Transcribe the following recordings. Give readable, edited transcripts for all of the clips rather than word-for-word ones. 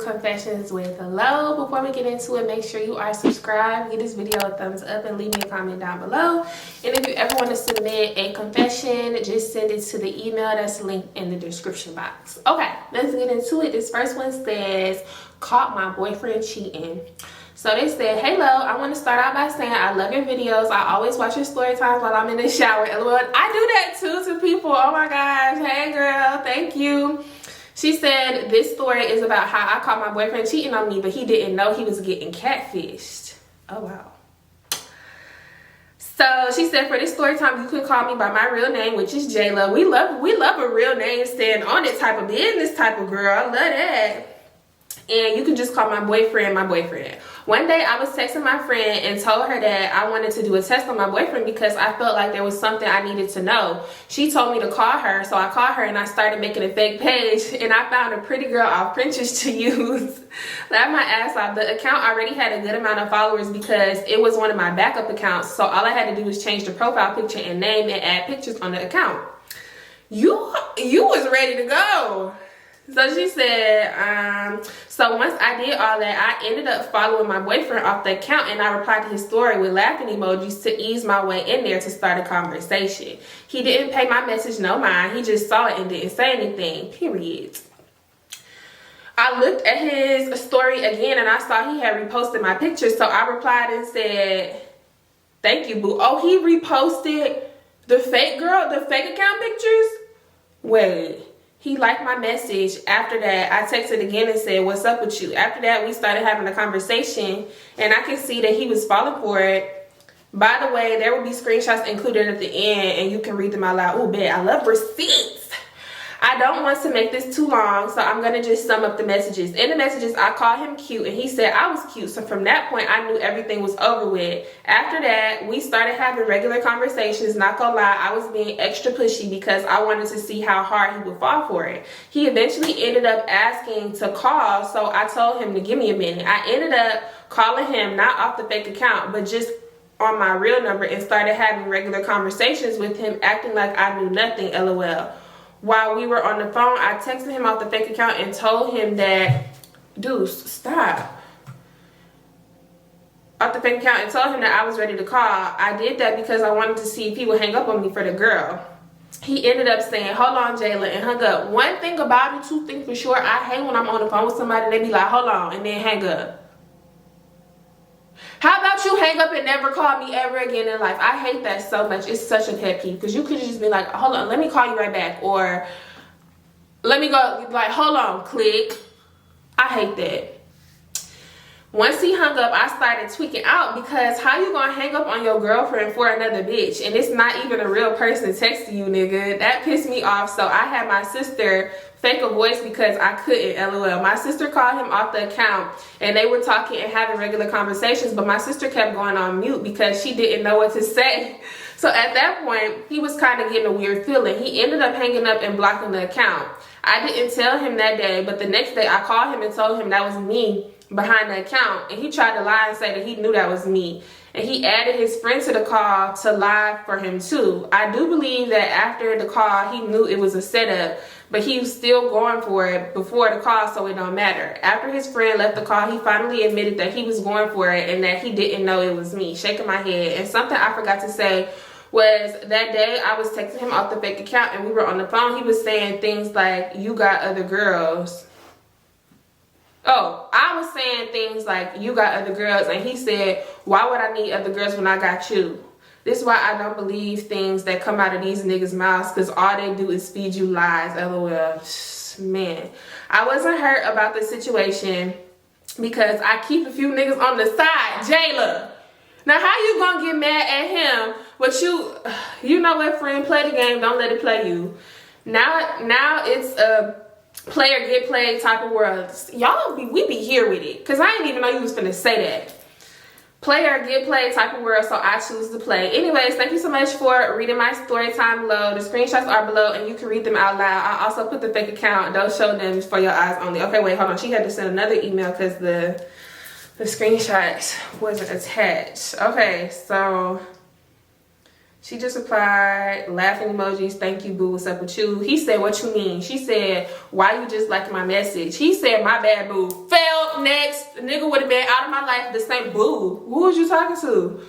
Confessions with Lo. Before we get into it, make sure you are subscribed, give this video a thumbs up, and leave me a comment down below. And if you ever want to submit a confession, just send it to the email that's linked in the description box. Okay, let's get into it. This first one says, caught my boyfriend cheating. So they said, hey Lo, I want to start out by saying I love your videos. I always watch your story times while I'm in the shower. LOL. I do that too to people. Oh my gosh. Hey girl, thank you. She said this story is about how I caught my boyfriend cheating on me, but he didn't know he was getting catfished. Oh wow. So she said, for this story time, you can call me by my real name, which is J-Lo. We love a real name stand on it type of business type of girl. I love that. And you can just call my boyfriend my boyfriend. One day I was texting my friend and told her that I wanted to do a test on my boyfriend because I felt like there was something I needed to know. She told me to call her, so I called her and I started making a fake page, and I found a pretty girl off Pinterest to use. Laughed my ass off. The account already had a good amount of followers because it was one of my backup accounts, so all I had to do was change the profile picture and name and add pictures on the account. You was ready to go. So she said, so once I did all that, I ended up following my boyfriend off the account, and I replied to his story with laughing emojis to ease my way in there to start a conversation. He didn't pay my message no mind. He just saw it and didn't say anything, period. I looked at his story again and I saw he had reposted my picture, so I replied and said, thank you, boo. Oh, he reposted the fake account pictures? Wait. He liked my message. After that, I texted again and said, what's up with you? After that, we started having a conversation, and I could see that he was falling for it. By the way, there will be screenshots included at the end, and you can read them out loud. Oh, bet. I love receipts. I don't want to make this too long, so I'm going to just sum up the messages. In the messages, I called him cute, and he said I was cute. So from that point, I knew everything was over with. After that, we started having regular conversations. Not gonna lie, I was being extra pushy because I wanted to see how hard he would fall for it. He eventually ended up asking to call, so I told him to give me a minute. I ended up calling him, not off the fake account, but just on my real number, and started having regular conversations with him, acting like I knew nothing, LOL. While we were on the phone, I texted him off the fake account and told him that, Deuce, stop. Off the fake account and told him that I was ready to call. I did that because I wanted to see if he would hang up on me for the girl. He ended up saying, hold on, Jayla, and hung up. One thing about it, two things for sure, I hate when I'm on the phone with somebody and they be like, hold on, and then hang up. How about you hang up and never call me ever again in life? I hate that so much. It's such a pet peeve because you could just be like, hold on, let me call you right back. Or let me go, like, hold on, click. I hate that. Once he hung up, I started tweaking out because how you gonna hang up on your girlfriend for another bitch? And it's not even a real person texting you, nigga. That pissed me off. So I had my sister fake a voice because I couldn't, LOL. My sister called him off the account and they were talking and having regular conversations, but my sister kept going on mute because she didn't know what to say. So at that point, he was kind of getting a weird feeling. He ended up hanging up and blocking the account. I didn't tell him that day, but the next day I called him and told him that was me behind the account, and he tried to lie and say that he knew that was me, and he added his friend to the call to lie for him too. I do believe that after the call he knew it was a setup, but he was still going for it before the call, so it don't matter. After his friend left the call, he finally admitted that he was going for it and that he didn't know it was me. Shaking my head. And something I forgot to say was that day I was texting him off the fake account and we were on the phone. He was saying things like, you got other girls. Oh, I was saying things like, you got other girls, and he said, why would I need other girls when I got you? This is why I don't believe things that come out of these niggas' mouths, because all they do is feed you lies, LOL. Man, I wasn't hurt about the situation because I keep a few niggas on the side. Jayla, now how you gonna get mad at him, but you know what, friend, play the game, don't let it play you. Now it's a player get played type of world. Y'all we be here with it, because I didn't even know you was finna say that. Player get played type of world, so I choose to play. Anyways, thank you so much for reading my story time below. The screenshots are below and you can read them out loud. I also put the fake account. Don't show them for your eyes only. Okay, wait, hold on. She had to send another email because the screenshot wasn't attached. Okay, so She just replied, laughing emojis, thank you, boo, what's up with you? He said, what you mean? She said, why you just liked my message? He said, my bad, boo. Failed, next. The nigga would have been out of my life the same. Boo, who was you talking to?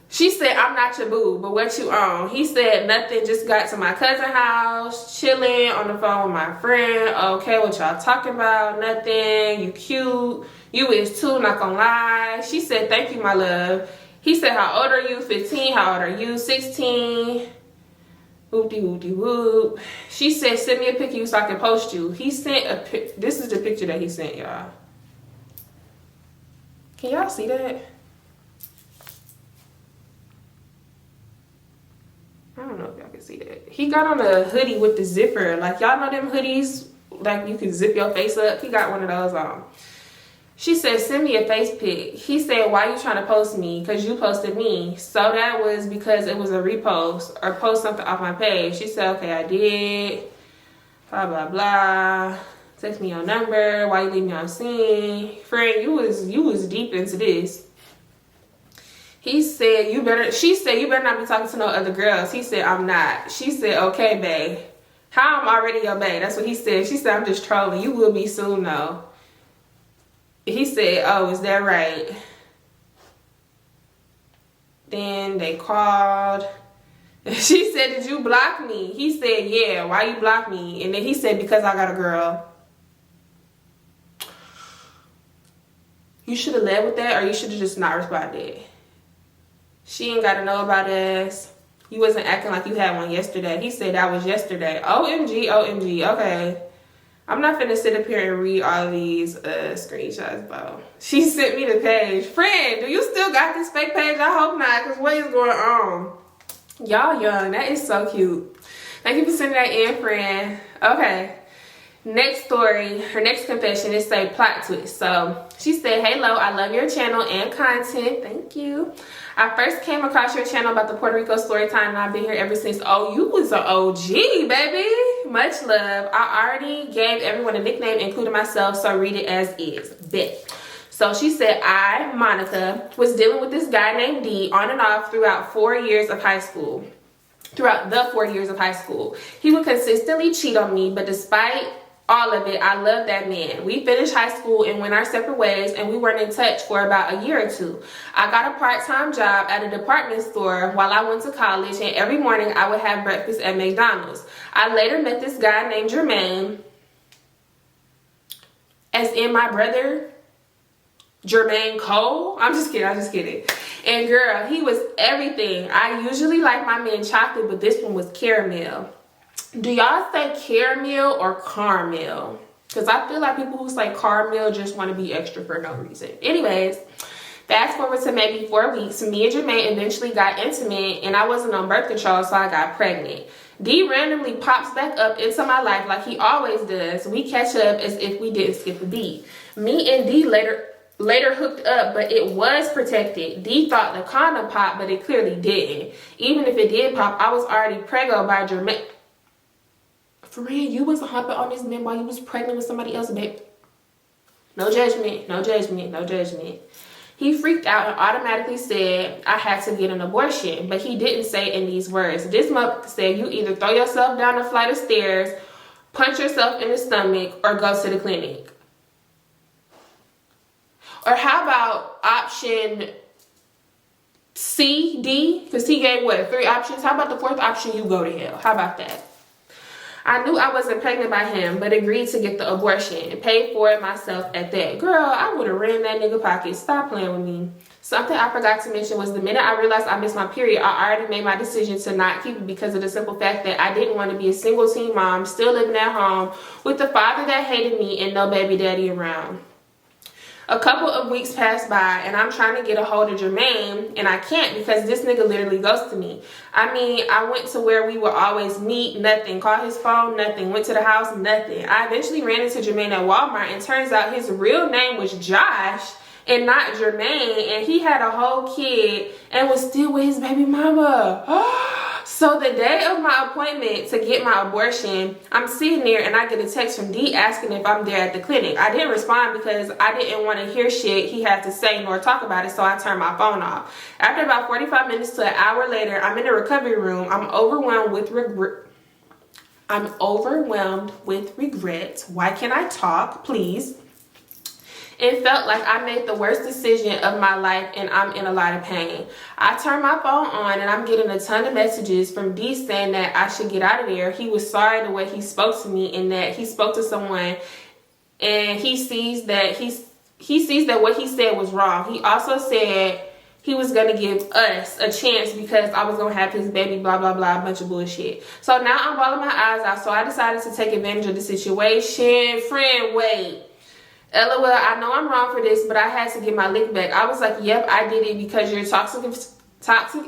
She said, I'm not your boo, but what you on? He said, nothing, just got to my cousin's house, chilling on the phone with my friend. Okay, what y'all talking about? Nothing, you cute. You is too, not gonna lie. She said, thank you, my love. He said, how old are you? 15. How old are you? 16. Whoop-de-whoop-de-whoop. She said, send me a picture so I can post you. He sent a pic. This is the picture that he sent, y'all. Can y'all see that? I don't know if y'all can see that. He got on a hoodie with the zipper. Like, y'all know them hoodies? Like, you can zip your face up. He got one of those on. She said, send me a face pic. He said, why you trying to post me? Because you posted me. So that was because it was a repost or post something off my page. She said, okay, I did. Blah, blah, blah. Text me your number. Why you leave me on scene? Friend, you was deep into this. He said, she said, you better not be talking to no other girls. He said, I'm not. She said, okay, babe. How I'm already your babe? That's what he said. She said, I'm just trolling. You will be soon, though. He said, oh, is that right? Then they called. She said, did you block me? He said, yeah, why you block me? And then he said, because I got a girl. You should have led with that, or you should have just not responded. She ain't got to know about us. You wasn't acting like you had one yesterday. He said that was yesterday. OMG, OMG. Okay. I'm not finna sit up here and read all of these screenshots, bro. She sent me the page. Friend, do you still got this fake page? I hope not, because what is going on? Y'all young. That is so cute. Thank you for sending that in, friend. Okay. Next story, her next confession is say plot twist. So she said, hey Lo, I love your channel and content. Thank you. I first came across your channel about the Puerto Rico story time, and I've been here ever since. Oh, you was an OG, baby. Much love. I already gave everyone a nickname, including myself, so read it as is. Bet. So she said, I, Monica, was dealing with this guy named D on and off throughout 4 years of high school. Throughout the 4 years of high school. He would consistently cheat on me, but despite all of it, I love that man. We finished high school and went our separate ways, and we weren't in touch for about a year or two. I got a part-time job at a department store while I went to college, and every morning I would have breakfast at McDonald's. I later met this guy named Jermaine, as in my brother, Jermaine Cole. I'm just kidding. And girl, he was everything. I usually like my men chocolate, but this one was caramel. Do y'all say caramel or caramel? Because I feel like people who say caramel just want to be extra for no reason. Anyways, fast forward to maybe 4 weeks, me and Jermaine eventually got intimate, and I wasn't on birth control, so I got pregnant. D randomly pops back up into my life like he always does. We catch up as if we didn't skip a beat. Me and D later hooked up, but it was protected. D thought the condom popped, but it clearly didn't. Even if it did pop, I was already preggo by Jermaine. Friend, you was humping on this man while you was pregnant with somebody else, babe. No judgment, no judgment, no judgment. He freaked out and automatically said I had to get an abortion, but he didn't say in these words. This motherfucker said you either throw yourself down a flight of stairs, punch yourself in the stomach, or go to the clinic. Or how about option C, D? Because he gave, what, 3 options? How about the 4th option, you go to hell? How about that? I knew I wasn't pregnant by him, but agreed to get the abortion and paid for it myself at that. Girl, I would have ran that nigga pocket. Stop playing with me. Something I forgot to mention was the minute I realized I missed my period, I already made my decision to not keep it because of the simple fact that I didn't want to be a single teen mom, still living at home with a father that hated me and no baby daddy around. A couple of weeks passed by, and I'm trying to get a hold of Jermaine, and I can't because this nigga literally ghosted me. I mean, I went to where we would always meet, nothing. Called his phone, nothing. Went to the house, nothing. I eventually ran into Jermaine at Walmart, and turns out his real name was Josh and not Jermaine, and he had a whole kid and was still with his baby mama. So the day of my appointment to get my abortion, I'm sitting there and I get a text from D asking if I'm there at the clinic. I didn't respond because I didn't want to hear shit he had to say nor talk about it, so I turned my phone off. After about 45 minutes to an hour later, I'm in the recovery room. I'm overwhelmed with regret. Why can't I talk, please? It felt like I made the worst decision of my life and I'm in a lot of pain. I turned my phone on and I'm getting a ton of messages from D saying that I should get out of there. He was sorry the way he spoke to me and that he spoke to someone and he sees that what he said was wrong. He also said he was going to give us a chance because I was going to have his baby, blah, blah, blah, a bunch of bullshit. So now I'm bawling my eyes out, so I decided to take advantage of the situation. Friend, wait. LOL, I know I'm wrong for this, but I had to get my lick back. I was like, yep, I did it because you're toxic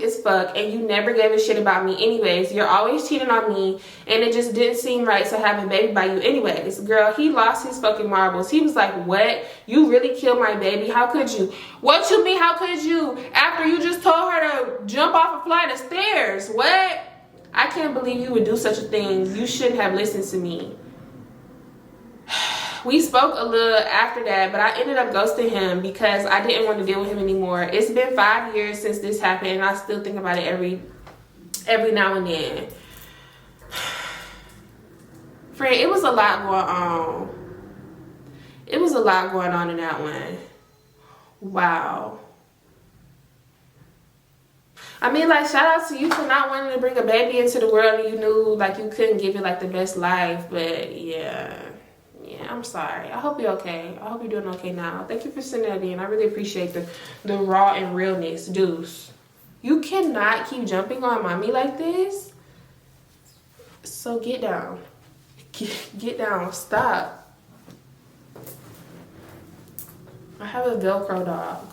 as fuck and you never gave a shit about me anyways. You're always cheating on me and it just didn't seem right to have a baby by you anyways. Girl, he lost his fucking marbles. He was like, what? You really killed my baby? How could you? What you mean, how could you? After you just told her to jump off a flight of stairs. What? I can't believe you would do such a thing. You shouldn't have listened to me. We spoke a little after that, but I ended up ghosting him because I didn't want to deal with him anymore. It's been 5 years since this happened, and I still think about it every now and then. Friend, it was a lot going on. It was a lot going on in that one. Wow. I mean, like, shout out to you for not wanting to bring a baby into the world and you knew, like, you couldn't give it, like, the best life. But, yeah, I'm sorry. I hope you're okay. I hope you're doing okay now. Thank you for sending that in. I really appreciate the raw and realness. Deuce. You cannot keep jumping on mommy like this. So get down. Get down. Stop. I have a Velcro dog.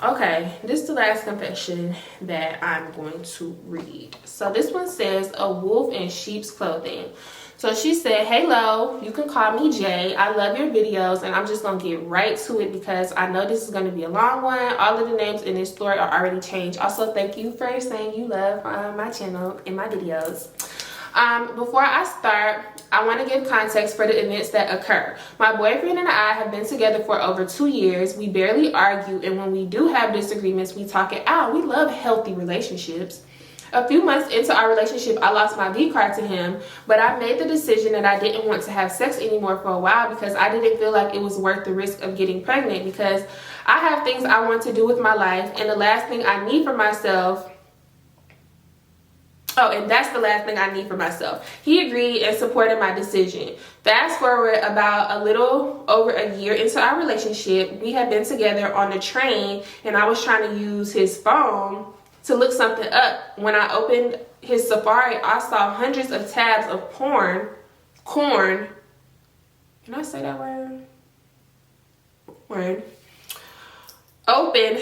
Okay, this is the last confession that I'm going to read. So this one says, a wolf in sheep's clothing. So she said, hey, Lo, you can call me Jay. I love your videos, and I'm just going to get right to it because I know this is going to be a long one. All of the names in this story are already changed. Also, thank you for saying you love my channel and my videos. Before I start, I want to give context for the events that occur. My boyfriend and I have been together for over 2 years. We barely argue, and when we do have disagreements, we talk it out. We love healthy relationships. A few months into our relationship, I lost my V card to him, but I made the decision that I didn't want to have sex anymore for a while because I didn't feel like it was worth the risk of getting pregnant because I have things I want to do with my life, and the last thing I need for myself and that's the last thing I need for myself. He agreed and supported my decision. Fast forward about a little over a year into our relationship, we had been together on the train and I was trying to use his phone to look something up. When I opened his Safari, I saw hundreds of tabs of corn. Can I say that word? Word. Open.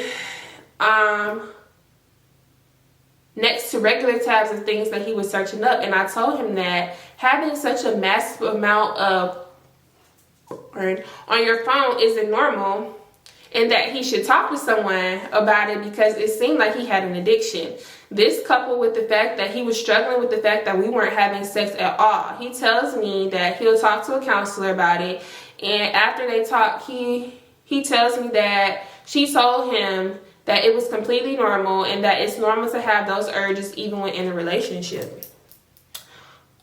Next to regular tabs of things that he was searching up, and I told him that having such a massive amount of on your phone isn't normal and that he should talk to someone about it because it seemed like he had an addiction. This coupled with the fact that he was struggling with the fact that we weren't having sex at all. He tells me that he'll talk to a counselor about it, and after they talk, he tells me that she told him that it was completely normal and that it's normal to have those urges even when in a relationship.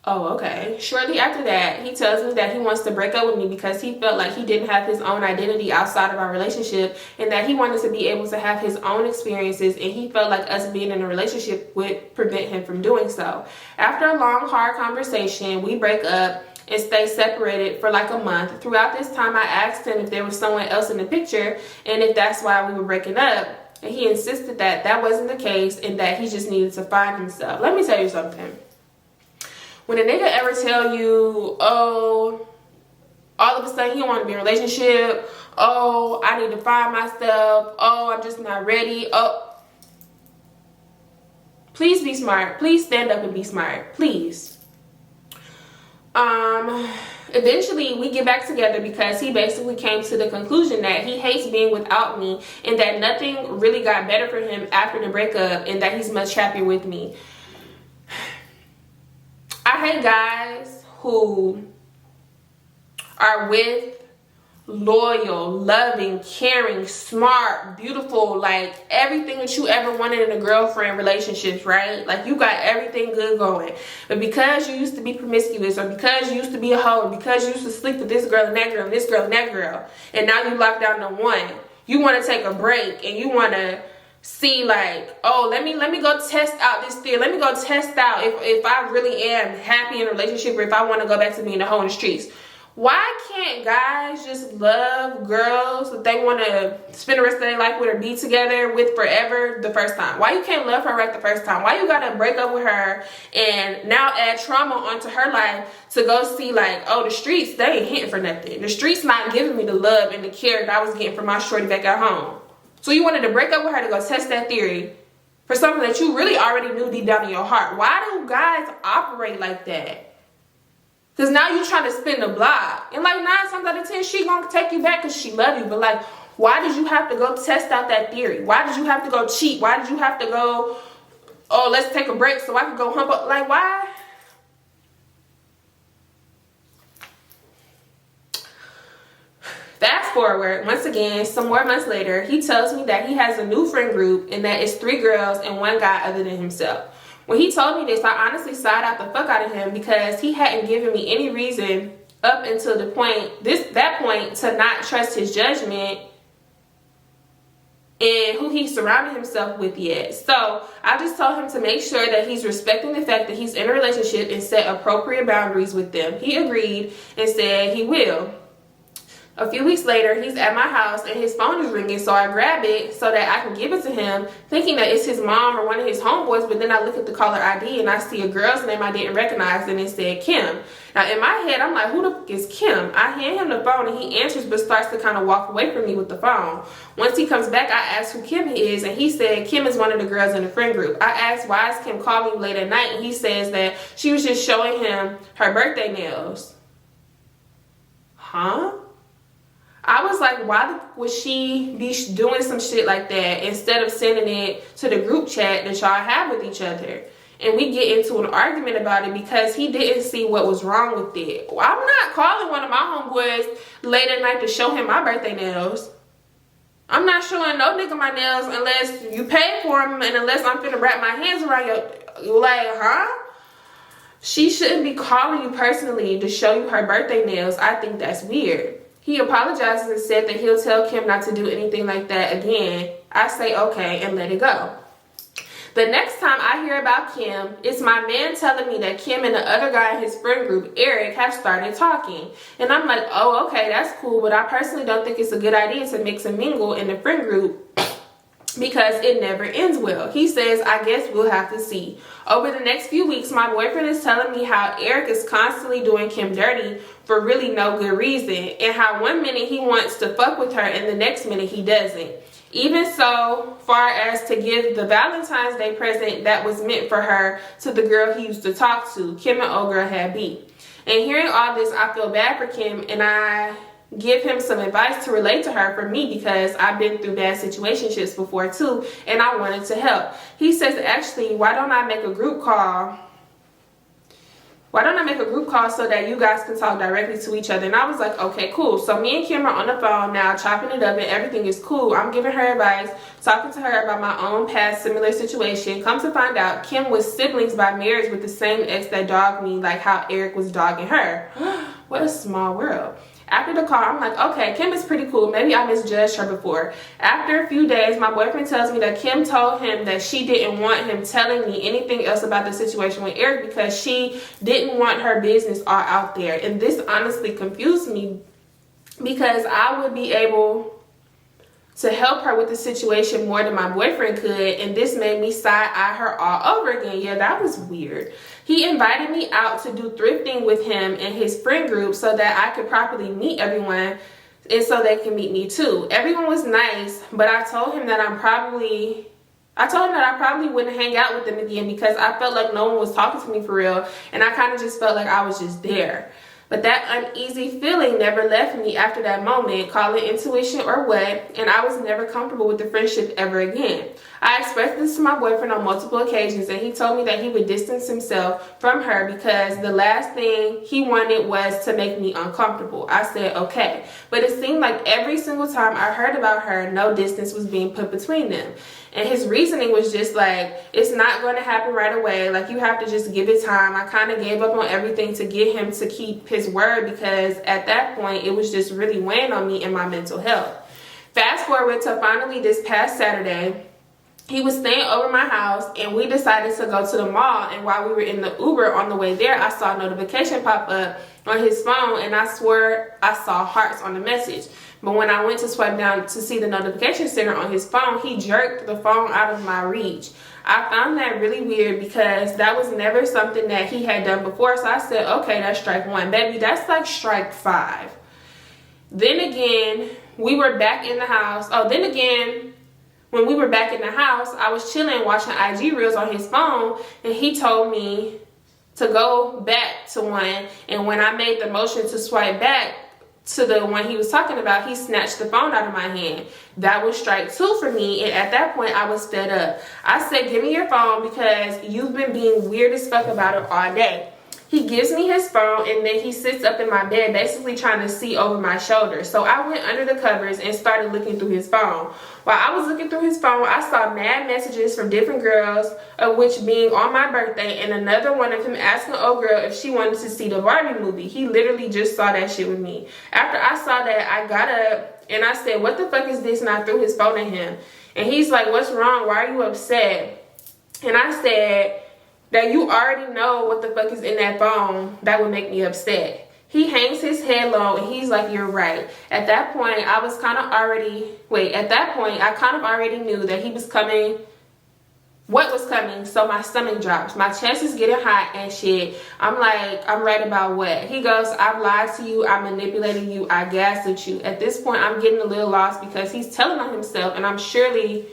Oh, okay. Shortly after that, he tells me that he wants to break up with me because he felt like he didn't have his own identity outside of our relationship and that he wanted to be able to have his own experiences, and he felt like us being in a relationship would prevent him from doing so. After a long, hard conversation, we break up and stay separated for like a month. Throughout this time, I asked him if there was someone else in the picture and if that's why we were breaking up. And he insisted that that wasn't the case and that he just needed to find himself. Let me tell you something. When a nigga ever tell you, oh, all of a sudden he don't want to be in a relationship, oh, I need to find myself, oh, I'm just not ready, oh, please be smart. Please stand up and be smart. Please. Eventually we get back together because he basically came to the conclusion that he hates being without me and that nothing really got better for him after the breakup and that he's much happier with me. I hate guys who are with loyal, loving, caring, smart, beautiful, like everything that you ever wanted in a girlfriend relationships, right? Like you got everything good going. But because you used to be promiscuous, or because you used to be a hoe, or because you used to sleep with this girl and that girl and this girl and that girl, and now you locked down to one, you want to take a break and you want to see like, oh, let me go test out this theory. Let me go test out if I really am happy in a relationship, or if I want to go back to being a hoe in the streets. Why can't guys just love girls that they want to spend the rest of their life with or be together with forever the first time? Why you can't love her right the first time? Why you gotta break up with her and now add trauma onto her life to go see like, oh, the streets, they ain't hitting for nothing. The streets not giving me the love and the care that I was getting from my shorty back at home. So you wanted to break up with her to go test that theory for something that you really already knew deep down in your heart. Why do guys operate like that? Because now you're trying to spin the block. And like 9 times out of 10, she gonna take you back because she love you. But like, why did you have to go test out that theory? Why did you have to go cheat? Why did you have to go, oh, let's take a break so I can go hump up? Like, why? Fast forward, once again, some more months later, he tells me that he has a new friend group and that it's 3 girls and 1 guy other than himself. When he told me this, I honestly sighed out the fuck out of him because he hadn't given me any reason up until that point to not trust his judgment and who he surrounded himself with yet. So I just told him to make sure that he's respecting the fact that he's in a relationship and set appropriate boundaries with them. He agreed and said he will. A few weeks later, he's at my house and his phone is ringing, so I grab it so that I can give it to him, thinking that it's his mom or one of his homeboys, but then I look at the caller ID and I see a girl's name I didn't recognize and it said Kim. Now in my head, I'm like, who the fuck is Kim? I hand him the phone and he answers but starts to kind of walk away from me with the phone. Once he comes back, I asked who Kim is and he said Kim is one of the girls in the friend group. I asked why is Kim calling me late at night and he says that she was just showing him her birthday nails. Huh? I was like, why would she be doing some shit like that instead of sending it to the group chat that y'all have with each other? And we get into an argument about it because he didn't see what was wrong with it. Well, I'm not calling one of my homeboys late at night to show him my birthday nails. I'm not showing no nigga my nails unless you pay for them and unless I'm finna wrap my hands around your, like, huh? She shouldn't be calling you personally to show you her birthday nails. I think that's weird. He apologizes and said that he'll tell Kim not to do anything like that again. I say okay and let it go. The next time I hear about Kim, it's my man telling me that Kim and the other guy in his friend group, Eric, have started talking. And I'm like, oh, okay, that's cool, but I personally don't think it's a good idea to mix and mingle in the friend group because it never ends well. He says, I guess we'll have to see. Over the next few weeks, my boyfriend is telling me how Eric is constantly doing Kim dirty for really no good reason, and how one minute he wants to fuck with her and the next minute he doesn't. Even so far as to give the Valentine's Day present that was meant for her to the girl he used to talk to. Kim and old girl had beat. And hearing all this, I feel bad for Kim and I give him some advice to relate to her for me because I've been through bad situationships before too and I wanted to help. He says, actually, why don't I make a group call? Why don't I make a group call so that you guys can talk directly to each other? And I was like, okay, cool. So me and Kim are on the phone now, chopping it up and everything is cool. I'm giving her advice, talking to her about my own past similar situation. Come to find out, Kim was siblings by marriage with the same ex that dogged me like how Eric was dogging her. What a small world. After the call, I'm like, okay, Kim is pretty cool. Maybe I misjudged her before. After a few days, my boyfriend tells me that Kim told him that she didn't want him telling me anything else about the situation with Eric because she didn't want her business all out there. And this honestly confused me because I would be able to help her with the situation more than my boyfriend could, and this made me side-eye her all over again. Yeah, that was weird. He invited me out to do thrifting with him and his friend group so that I could properly meet everyone and so they can meet me too. Everyone was nice, but I told him that I'm probably I told him that I probably wouldn't hang out with them again because I felt like no one was talking to me for real, and I kind of just felt like I was just there. But that uneasy feeling never left me after that moment, call it intuition or what, and I was never comfortable with the friendship ever again. I expressed this to my boyfriend on multiple occasions, and he told me that he would distance himself from her because the last thing he wanted was to make me uncomfortable. I said, okay. But it seemed like every single time I heard about her, no distance was being put between them. And his reasoning was just like, it's not going to happen right away. Like, you have to just give it time. I kind of gave up on everything to get him to keep his word because at that point, it was just really weighing on me and my mental health. Fast forward to finally this past Saturday, he was staying over my house and we decided to go to the mall. And while we were in the Uber on the way there, I saw a notification pop up on his phone and I swear I saw hearts on the message. But when I went to swipe down to see the notification center on his phone, he jerked the phone out of my reach. I found that really weird because that was never something that he had done before. So I said, okay, that's strike one. Baby, that's like strike 5. Then again, we were back in the house. When we were back in the house, I was chilling watching IG reels on his phone, and he told me to go back to one. And when I made the motion to swipe back to the one he was talking about, he snatched the phone out of my hand. That was strike 2 for me, and at that point, I was fed up. I said, give me your phone because you've been being weird as fuck about it all day. He gives me his phone and then he sits up in my bed basically trying to see over my shoulder. So I went under the covers and started looking through his phone. While I was looking through his phone, I saw mad messages from different girls, of which being on my birthday, and another one of him asking old girl if she wanted to see the Barbie movie. He literally just saw that shit with me. After I saw that, I got up and I said, what the fuck is this? And I threw his phone at him. And he's like, what's wrong? Why are you upset? And I said, that you already know what the fuck is in that phone that would make me upset. He hangs his head low and he's like, you're right. At that point, I kind of already knew that he was coming, what was coming, so my stomach drops. My chest is getting hot and shit. I'm like, I'm right about what? He goes, I've lied to you, I manipulated you, I gaslit you. At this point, I'm getting a little lost because he's telling on himself and I'm surely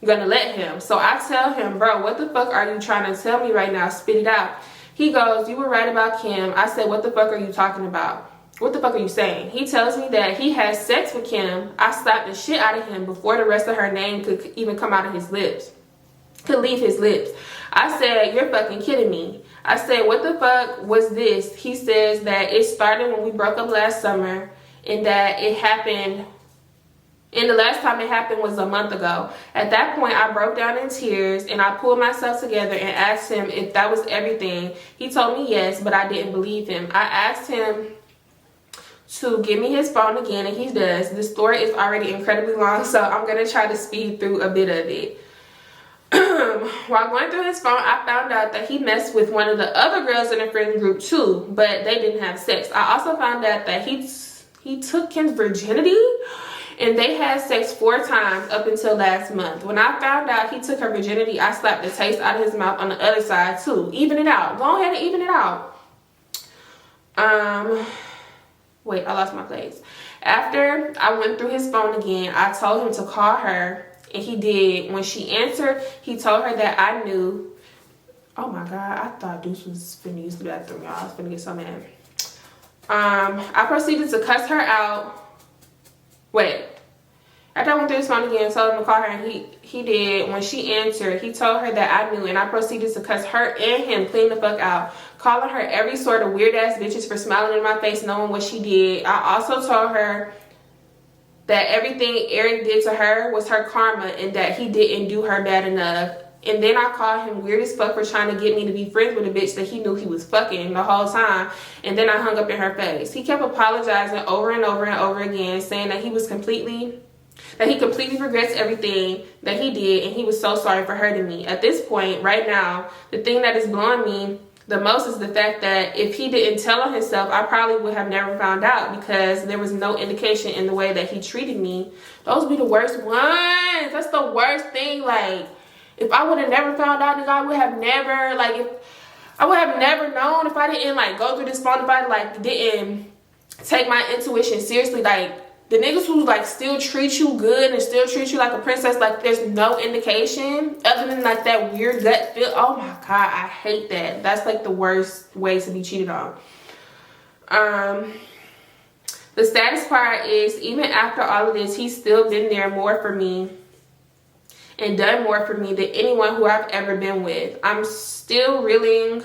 gonna let him. So I tell him, bro, what the fuck are you trying to tell me right now? Spit it out. He goes, you were right about Kim. I said, what the fuck are you talking about? What the fuck are you saying? He tells me that he has sex with Kim. I slapped the shit out of him before the rest of her name could even come out of his lips, could leave his lips. I said, you're fucking kidding me. I said, what the fuck was this? He says that it started when we broke up last summer and that it happened. And the last time it happened was a month ago. At that point, I broke down in tears and I pulled myself together and asked him if that was everything. He told me yes, but I didn't believe him. I asked him to give me his phone again, and he does. The story is already incredibly long, so I'm going to try to speed through a bit of it. While going through his phone, I found out that he messed with one of the other girls in the friend group too, but they didn't have sex. I also found out that he took Kim's virginity. And they had sex 4 times up until last month. When I found out he took her virginity, I slapped the taste out of his mouth on the other side too. Even it out. Go ahead and even it out. Wait, I lost my place. After I went through his phone again, I told him to call her. And he did. When she answered, he told her that I knew. Oh my God, I thought Deuce was finna use the bathroom, y'all. I was finna get so mad. I proceeded to cuss her out. Wait. After I went through his phone again, told him to call her, and he did. When she answered, he told her that I knew, and I proceeded to cuss her and him clean the fuck out, calling her every sort of weird ass bitches for smiling in my face, knowing what she did. I also told her that everything Eric did to her was her karma and that he didn't do her bad enough. And then I called him weird as fuck for trying to get me to be friends with a bitch that he knew he was fucking the whole time. And then I hung up in her face. He kept apologizing over and over and over again, saying that he completely regrets everything that he did and he was so sorry for hurting me. At this point, right now, the thing that is blowing me the most is the fact that if he didn't tell on himself, I probably would have never found out because there was no indication in the way that he treated me. Those be the worst ones. That's the worst thing. Like, if I would have never found out, I would have never, like, if I would have never known if I didn't, like, go through this phone, if I, like, didn't take my intuition seriously, like, the niggas who like still treat you good and still treat you like a princess, like there's no indication other than like that weird gut feel. Oh my God, I hate that. That's like the worst way to be cheated on. The saddest part is, even after all of this, he's still been there more for me and done more for me than anyone who I've ever been with. I'm still reeling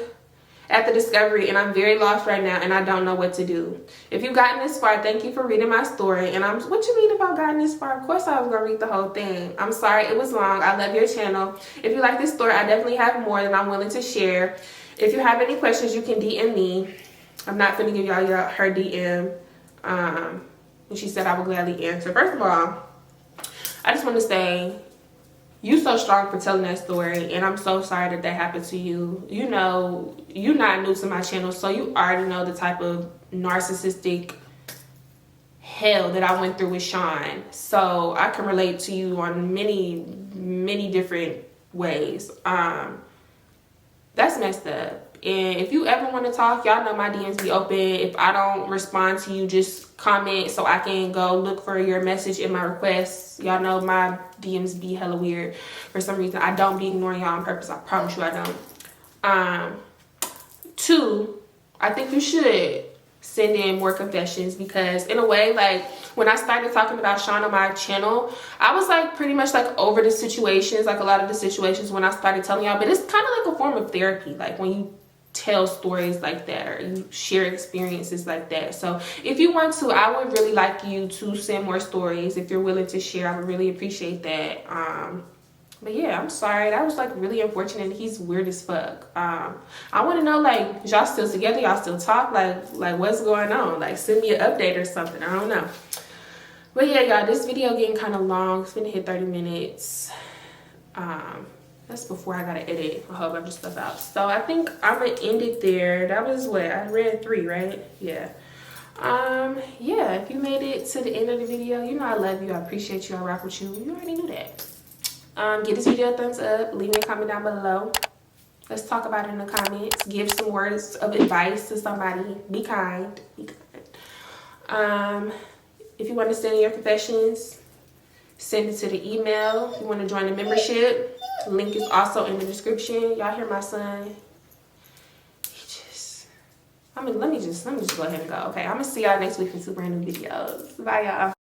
at the discovery, and I'm very lost right now, and I don't know what to do. If you've gotten this far, thank you for reading my story. And what you mean about gotten this far? Of course I was gonna read the whole thing. I'm sorry it was long. I love your channel. If you like this story, I definitely have more that I'm willing to share. If you have any questions, you can DM me. I'm not gonna give y'all her DM. And she said I will gladly answer. First of all, I just want to say, you so strong for telling that story, and I'm so sorry that happened to you. You know, you're not new to my channel, so you already know the type of narcissistic hell that I went through with Sean. So I can relate to you on many different ways. That's messed up. And if you ever want to talk, y'all know my DMs be open. If I don't respond to you, just comment so I can go look for your message in my requests. Y'all know my DMs be hella weird for some reason. I don't be ignoring y'all on purpose. I promise you I don't. 2, I think you should send in more confessions, because in a way, like when I started talking about Sean on my channel, I was like pretty much like over the situations, like a lot of the situations when I started telling y'all. But it's kind of like a form of therapy, like when you tell stories like that or you share experiences like that. So if you want to, I would really like you to send more stories. If you're willing to share, I would really appreciate that. But yeah, I'm sorry, that was like really unfortunate. He's weird as fuck. I want to know, like, y'all still together? Y'all still talk? Like what's going on? Like, send me an update or something. I don't know. But yeah, y'all, this video getting kind of long. It's gonna hit 30 minutes. That's before I gotta edit a whole bunch of stuff out. So I think I'm gonna end it there. That was what I read 3, right? Yeah. Yeah, if you made it to the end of the video, you know I love you. I appreciate you. I rock with you. You already knew that. Give this video a thumbs up. Leave me a comment down below. Let's talk about it in the comments. Give some words of advice to somebody. Be kind. Be kind. If you want to send in your confessions, send it to the email. If you want to join the membership, link is also in the description. Y'all hear my son? Let me just go ahead and go. Okay, I'm gonna see y'all next week for 2 brand new videos. Bye, y'all.